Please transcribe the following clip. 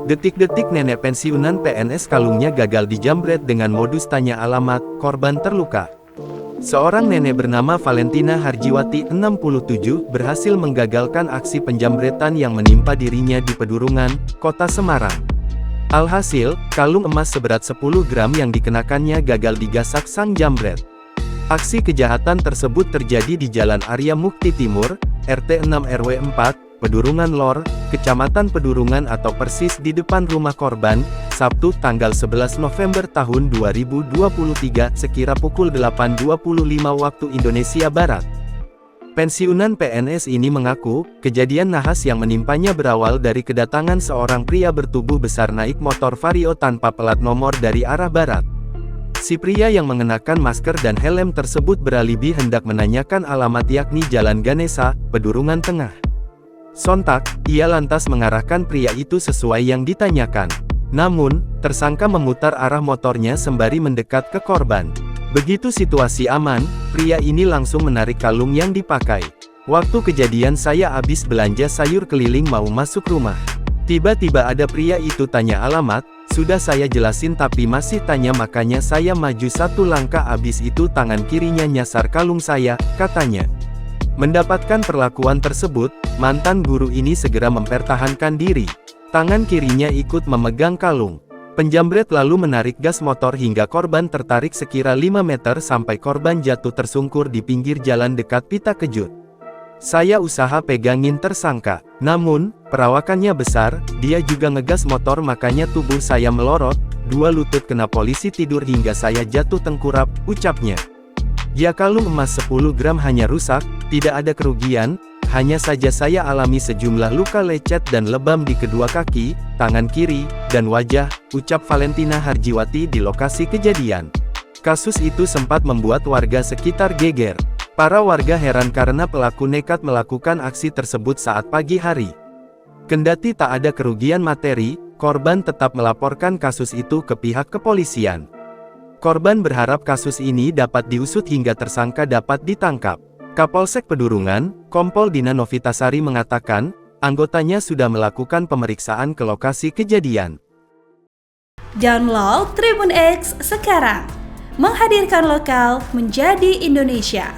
Detik-detik nenek pensiunan PNS kalungnya gagal dijamret dengan modus tanya alamat, korban terluka. Seorang nenek bernama Valentina Harjiwati, 67, berhasil menggagalkan aksi penjamretan yang menimpa dirinya di Pedurungan, Kota Semarang. Alhasil, kalung emas seberat 10 gram yang dikenakannya gagal digasak sang jambret. Aksi kejahatan tersebut terjadi di Jalan Arya Mukti Timur, RT 6 RW 4, Pedurungan Lor, Kecamatan Pedurungan atau persis di depan rumah korban, Sabtu tanggal 11 November tahun 2023 sekira pukul 8.25 waktu Indonesia Barat. Pensiunan PNS ini mengaku, kejadian nahas yang menimpanya berawal dari kedatangan seorang pria bertubuh besar naik motor Vario tanpa plat nomor dari arah barat. Si pria yang mengenakan masker dan helm tersebut beralibi hendak menanyakan alamat yakni Jalan Ganesa, Pedurungan Tengah. Sontak, ia lantas mengarahkan pria itu sesuai yang ditanyakan. Namun, tersangka memutar arah motornya sembari mendekat ke korban. Begitu situasi aman, pria ini langsung menarik kalung yang dipakai. Waktu kejadian saya habis belanja sayur keliling mau masuk rumah. Tiba-tiba ada pria itu tanya alamat, sudah saya jelasin tapi masih tanya makanya saya maju satu langkah habis itu tangan kirinya nyasar kalung saya, katanya. Mendapatkan perlakuan tersebut, mantan guru ini segera mempertahankan diri. Tangan kirinya ikut memegang kalung. Penjamret lalu menarik gas motor hingga korban tertarik sekira 5 meter sampai korban jatuh tersungkur di pinggir jalan dekat Pita Kejut. Saya usaha pegangin tersangka, namun, perawakannya besar, dia juga ngegas motor makanya tubuh saya melorot, dua lutut kena polisi tidur hingga saya jatuh tengkurap, ucapnya. Ya kalung emas 10 gram hanya rusak, tidak ada kerugian, hanya saja saya alami sejumlah luka lecet dan lebam di kedua kaki, tangan kiri, dan wajah, ucap Valentina Harjiwati di lokasi kejadian. Kasus itu sempat membuat warga sekitar geger. Para warga heran karena pelaku nekat melakukan aksi tersebut saat pagi hari. Kendati tak ada kerugian materi, korban tetap melaporkan kasus itu ke pihak kepolisian. Korban berharap kasus ini dapat diusut hingga tersangka dapat ditangkap. Kapolsek Pedurungan, Kompol Dina Novitasari mengatakan, anggotanya sudah melakukan pemeriksaan ke lokasi kejadian. Download Tribun X sekarang, menghadirkan lokal menjadi Indonesia.